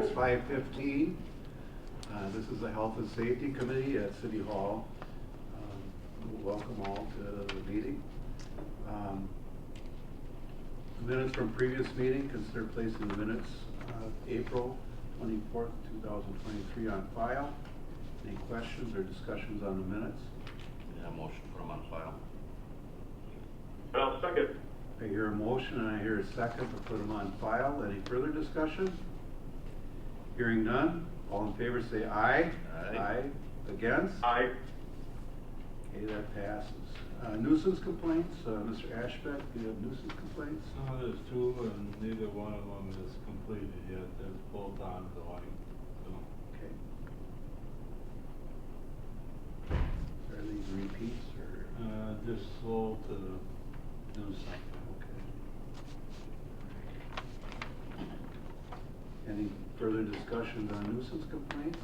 It's 5:15. This is the Health and Safety Committee at City Hall. Welcome all to the meeting. Minutes from previous meeting, consider placing the minutes April 24th, 2023 on file. Any questions or discussions on the minutes? Yeah, motion to put them on file. I'll second. I hear a motion and I hear a second to put them on file. Any further discussion? Hearing none, all in favor say aye. Aye. Aye. Against? Aye. Okay, that passes. Nuisance complaints, Mr. Ashbeck, do you have nuisance complaints? There's two, and neither one of them is completed yet. They're both ongoing. So. Okay. Are these repeats or? Just slow to do something. Okay. Any further discussions on nuisance complaints?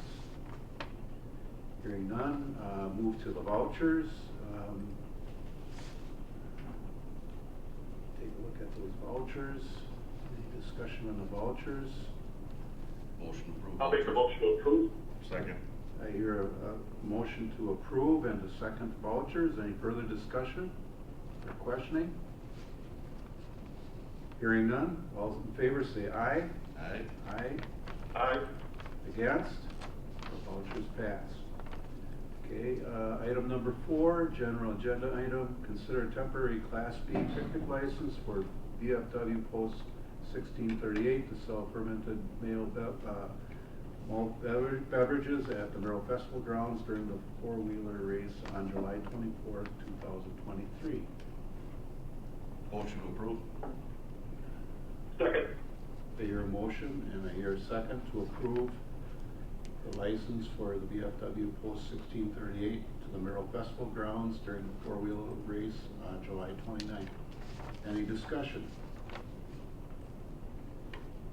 Hearing none, move to the vouchers. Take a look at those vouchers. Any discussion on the vouchers? Motion approved. I'll make a motion to approve. Second. I hear a motion to approve and a second vouchers. Any further discussion or questioning? Hearing none, all in favor say aye. Aye. Aye. Aye. Against? The vouchers pass. Okay, item number 4, general agenda item, consider temporary Class B picnic license for VFW Post 1638 to sell fermented malt beverages at the Merrill Festival Grounds during the four-wheeler race on July 24th, 2023. Motion to approve. Second. I hear a motion and I hear a second to approve the license for the VFW Post 1638 to the Merrill Festival Grounds during the four-wheeler race on July 29th. Any discussion?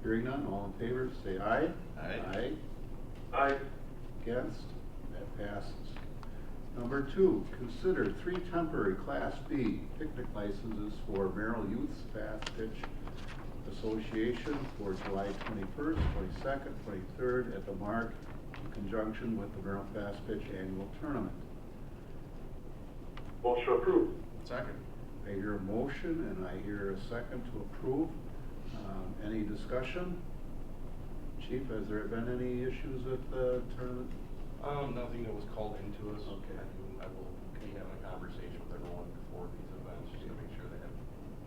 Hearing none, all in favor say aye. Aye. Aye. Aye. Against? That passes. Number 2, consider 3 temporary Class B picnic licenses for Merrill Youth Fastpitch Association for July 21st, 22nd, 23rd at the MARC in conjunction with the Merrill Fastpitch Annual Tournament. Motion to approve. Second. I hear a motion and I hear a second to approve. Any discussion? Chief, has there been any issues with the tournament? Nothing that was called into us. Okay. I will be having a conversation with everyone before these events just to make sure they have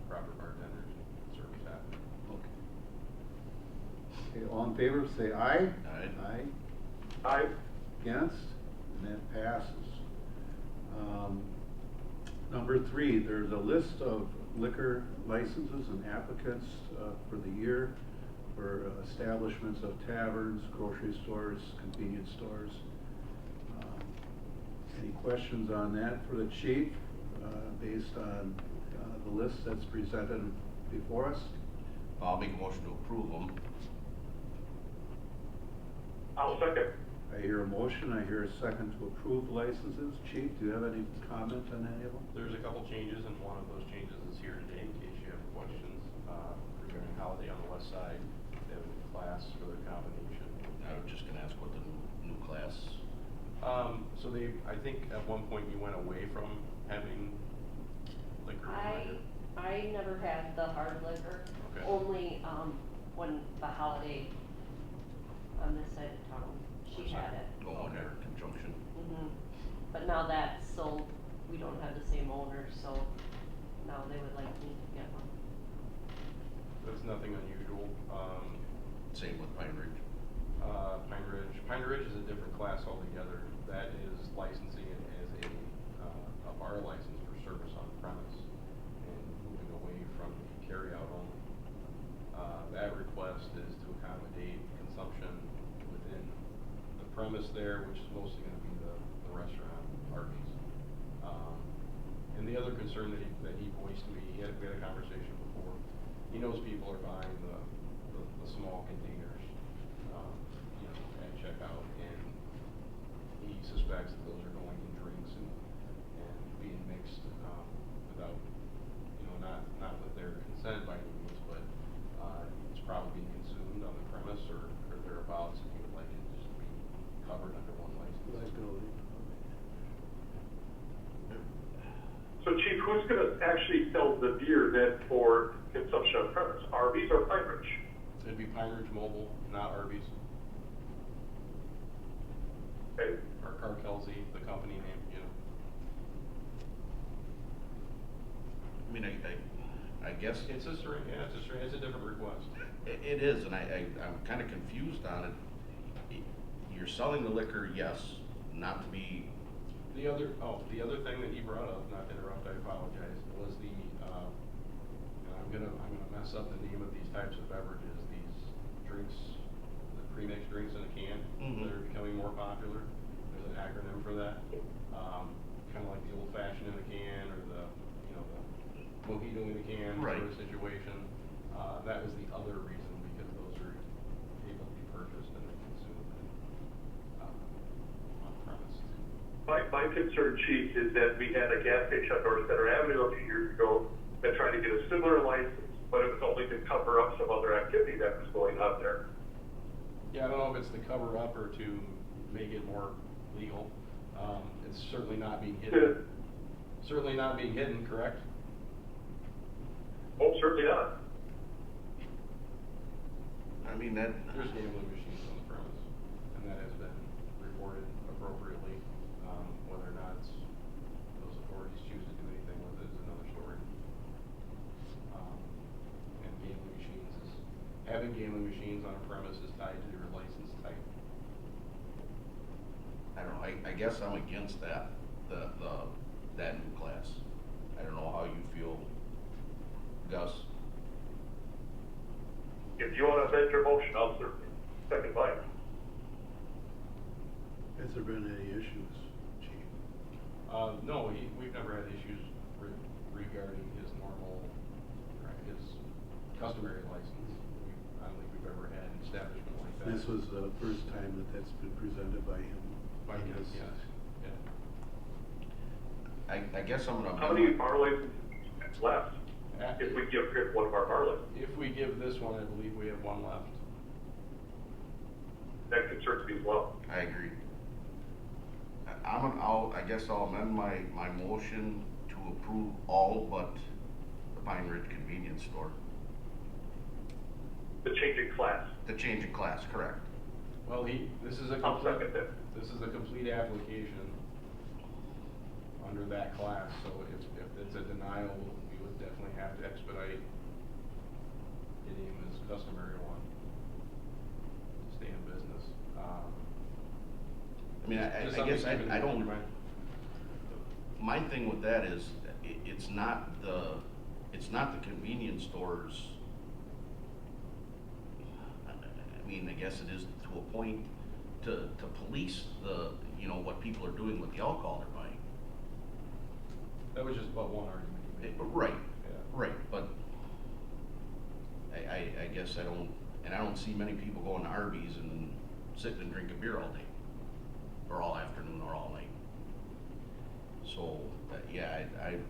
proper bartenders and service staff. Okay. Okay, all in favor say aye. Aye. Aye. Aye. Against? And that passes. Number 3, there's a list of liquor licenses and applicants for the year for establishments of taverns, grocery stores, convenience stores. Any questions on that for the chief based on the list that's presented before us? I'll make a motion to approve them. I'll second. I hear a motion, I hear a second to approve licenses. Chief, do you have any comment on any of them? There's a couple changes, and one of those changes is here today in case you have questions regarding Holiday on the west side. They have a new class for their combination. I was just gonna ask what the new class. So I think at one point you went away from having liquor. I never had the hard liquor. Okay. Only when the Holiday on this side of town, she had it. Go on there, conjunction. But now that's sold, we don't have the same owner, so now they would like me to get one. There's nothing unusual. Same with Pine Ridge. Pine Ridge is a different class altogether. That is licensing it as a bar license for service on premise and moving away from the carry-out only. That request is to accommodate consumption within the premise there, which is mostly going to be the restaurant, Arby's. And the other concern that he voiced to me, we had a conversation before. He knows people are buying the small containers, at checkout, and he suspects that those are going in drinks and being mixed without, not with their consent by any means, but it's probably being consumed on the premise or thereabouts. who's gonna actually sell the beer then for consumption on premise? Arby's or Pine Ridge? It'd be Pine Ridge Mobile, not Arby's, Okay, or Kelsey, the company name, you know. I mean, I guess It's a string, yeah, it's a different request. it is, and I'm kinda confused on it. You're selling the liquor, yes, not to be, The other thing that he brought up, not to interrupt, I apologize, was the, and I'm gonna mess up the name of these types of beverages, these drinks, the pre-mixed drinks in a can, Mhm. that are becoming more popular. There's an acronym for that, kinda like the old fashioned in a can, or the, you know, the mojito in a can Right. sort of situation. That was the other reason, because those are able to be purchased and consumed, on premise. my concern, Chief, is that we had a gas station on North Center Avenue a few years ago that tried to get a similar license, but it was only to cover up some other activity that was going on there. Yeah, I don't know if it's to cover up or to make it more legal. It's certainly not being hidden. Certainly not being hidden, correct? Oh, certainly not. I mean, that, There's gambling machines on the premise, and that has been reported appropriately. Whether or not those authorities choose to do anything with it is another story. And gambling machines having gambling machines on a premise is tied to your license type. I don't know, I guess I'm against that, that new class. I don't know how you feel, Gus. If you wanna amend your motion, I'll certainly second mine. Has there been any issues, Chief? No, we've never had issues regarding his normal, his customary license. I don't think we've ever had an establishment like that. This was the first time that that's been presented by him. By him, Yes. yes, yeah. I guess I'm gonna. How many bar licenses left? Uh, If we give Chris one of our bar licenses, If we give this one, I believe we have one left. that concerns me as well. I agree. I guess I'll amend my motion to approve all but the Pine Ridge Convenience Store. The change in class. The change in class, correct. Well, this is a I'll complete, second that. this is a complete application under that class, so if it's a denial, we would definitely have to expedite getting him his customary one to stay in business. I mean, Just I guess something to keep I in don't, mind. my thing with that is, it's not the convenience stores. I mean, I guess it is to a point to police what people are doing with the alcohol they're buying. That was just but one argument he made. Right, Yeah. right, but I guess I don't see many people going to Arby's and sitting and drinking beer all day, or all afternoon, or all night. So, yeah,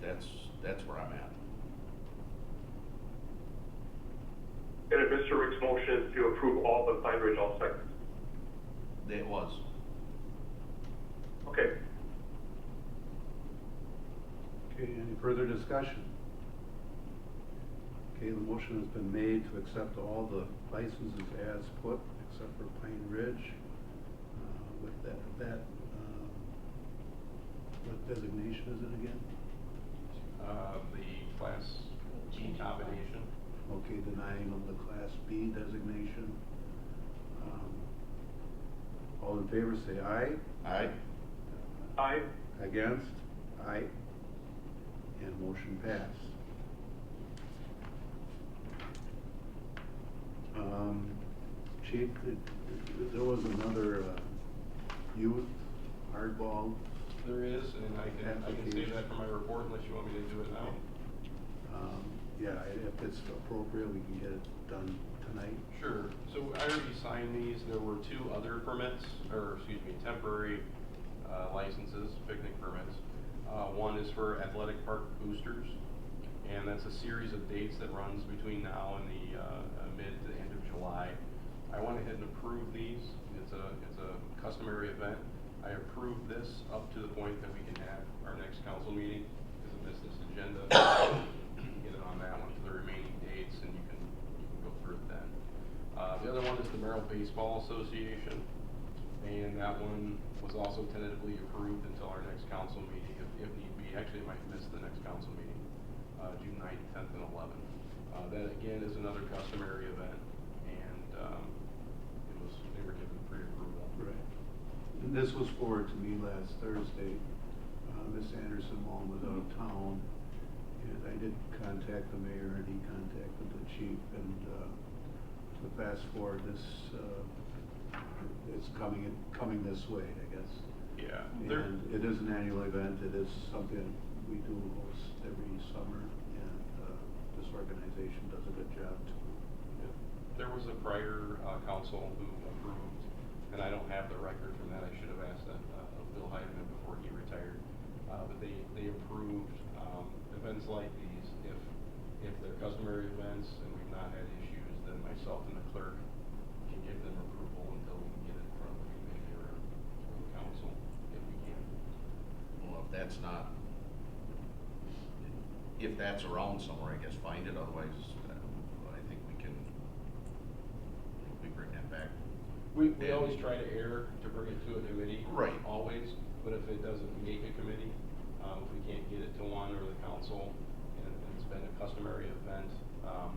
that's where I'm at. And if Mr. Rick's motion is to approve all but Pine Ridge, all second. It was. Okay. Okay, any further discussion? Okay, the motion has been made to accept all the licenses as put, except for Pine Ridge. With what designation is it again? The Class G combination. Okay, denying them the Class B designation. All in favor, say aye. Aye. Aye. Against? Aye. And motion passed. Chief, there was another youth hardball. There is, and I can say that from my report unless you want me to do it now. Yeah, if it's appropriate, we can get it done tonight. Sure. So I already signed these. There were two other permits, or excuse me, temporary licenses, picnic permits. One is for athletic park boosters, and that's a series of dates that runs between now and the mid to the end of July. I went ahead and approved these. It's a customary event. I approved this up to the point that we can have our next council meeting, because of business to do agenda. Get it on that one for the remaining dates, and you can go through it then. The other one is the Merrill Baseball Association, and that one was also tentatively approved until our next council meeting, if need be. Actually, it might miss the next council meeting, June 9th, 10th, and 11th. That again is another customary event, and they were given pre-approval. Right. And this was forwarded to me last Thursday. Miss Anderson Malm was out of town, and I did contact the mayor, and he contacted the chief, and to fast forward, this it's coming this way, I guess. Yeah. And it is an annual event. It is something we do host every summer, and this organization does a good job too. Yeah. There was a prior council who approved, and I don't have the record from that. I should have asked that of Bill Heidemann before he retired. But they approved events like these. If they're customary events and we've not had issues, then myself and the clerk can give them approval until we can get it in front of the committee or the council, if we can. Well, if that's around somewhere, I guess find it, otherwise, I think we bring that back. We always try to err to bring it to a committee. Right. Always, but if it doesn't make a committee, if we can't get it to one or the council, and it's been a customary event,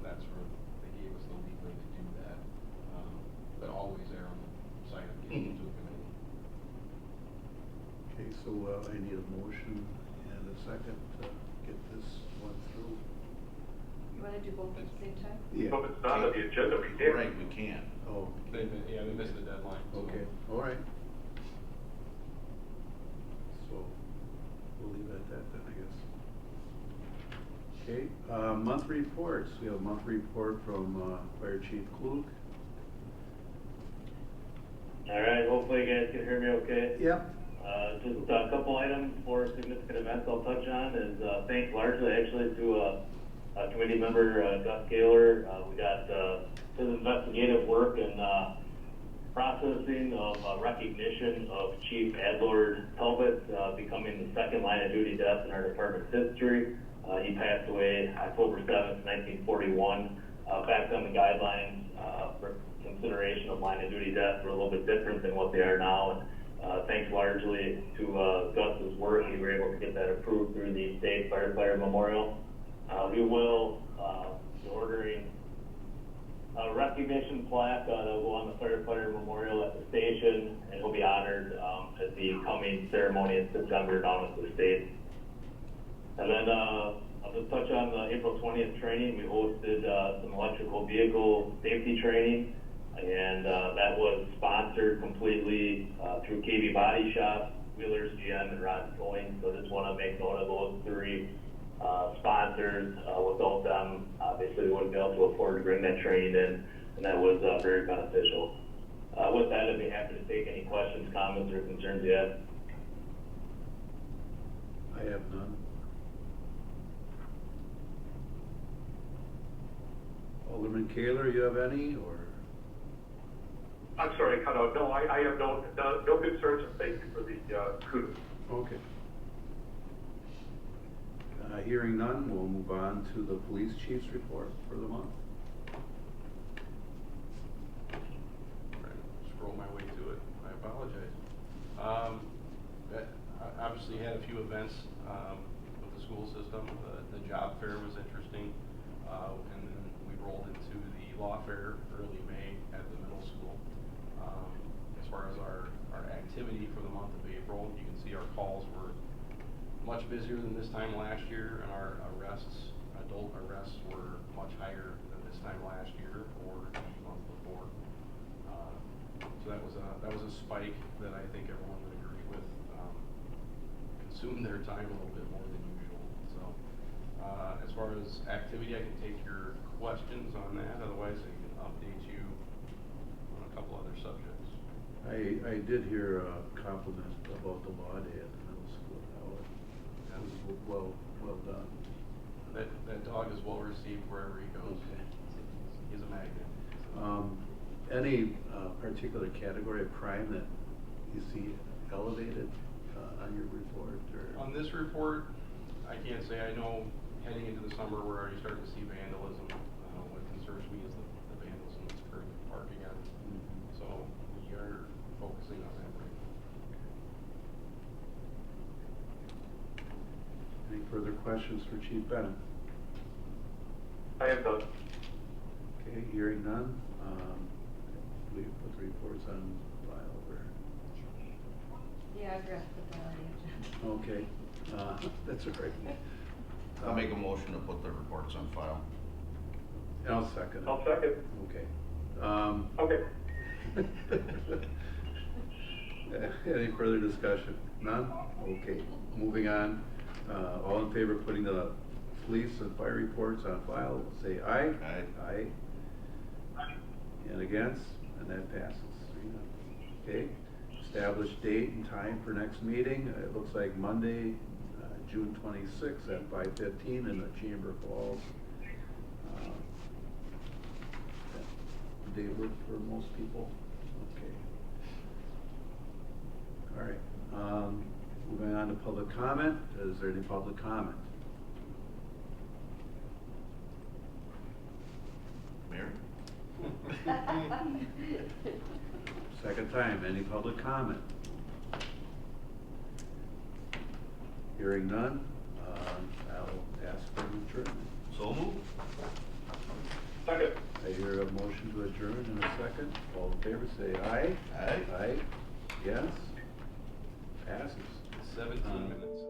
that's where they gave us the leeway to do that. But always err on the side of getting it to a committee. Okay, so I need a motion and a second to get this one through. You wanna do both at the same time? Yeah. So if it's not on the agenda, we can't. Right, we can. Oh. They missed the deadline. So. Okay, all right. So we'll leave it at that then, I guess. Okay, monthly reports. We have a monthly report from Fire Chief Klug. All right, hopefully you guys can hear me okay. Yep. Just a couple items for significant events I'll touch on is thanks largely actually to committee member Gus Gaylor. We got his investigative work and processing of recognition of Chief Adlord Talbot becoming the second line of duty death in our department's history. He passed away October 7th, 1941. Back then the guidelines for consideration of line of duty deaths were a little bit different than what they are now. And thanks largely to Gus's work, we were able to get that approved through the State Firefighter Memorial. We will be ordering a recognition plaque that will go on the Firefighter Memorial at the station, and will be honored at the coming ceremony in September down at the state. And then I'll just touch on the April 20th training. We hosted some electrical vehicle safety training, and that was sponsored completely through KB Body Shop, Wheelers GM, and Rod's Towing. So just want to make note of those three sponsors. Without them, obviously we wouldn't be able to afford to bring that training in, and that was very beneficial. With that, I'd be happy to take any questions, comments, or concerns you have. I have none. Alderman Kaler, you have any, or? I'm sorry, cut out. No, I have no concerns, and thank you for the kudos. Okay. Hearing none, we'll move on to the police chief's report for the month. Scroll my way to it. I apologize. I obviously had a few events with the school system. The job fair was interesting, and then we rolled into the law fair early May at the middle school. As far as our activity for the month of April, you can see our calls were much busier than this time last year, and our adult arrests were much higher than this time last year or the month before. So that was a spike that I think everyone would agree with. Consumed their time a little bit more than usual. So as far as activity, I can take your questions on that. Otherwise, I can update you on a couple other subjects. I did hear a compliment about the law day at the middle school. That was well done. That dog is well received wherever he goes. Okay. He's a magnet. Any particular category of crime that you see elevated on your report? Or? On this report, I can't say, I know heading into the summer, we're already starting to see vandalism. What concerns me is the vandalism that's occurring in the park again. So we are focusing on that right now. Any further questions for Chief Bennett? I am done. Okay, hearing none, we put the reports on file over. Yeah, I forgot to put that on the agenda. Okay, that's all right. I'll make a motion to put the reports on file. And I'll second it. I'll second. Okay. Okay. Any further discussion? None? Okay, moving on. All in favor of putting the police and fire reports on file, say aye. Aye. Aye. And against? And that passes. 3-0. Okay, establish date and time for next meeting. It looks like Monday, June 26th at 5:15 in the Chamber Halls. Day work for most people? Okay. All right, moving on to public comment. Is there any public comment? Mayor? Second time, any public comment? Hearing none, I'll ask for an adjournment. So moved? Second. I hear a motion to adjourn in a second. All in favor, say aye. Aye. Aye. Yes. Passes. 17 minutes.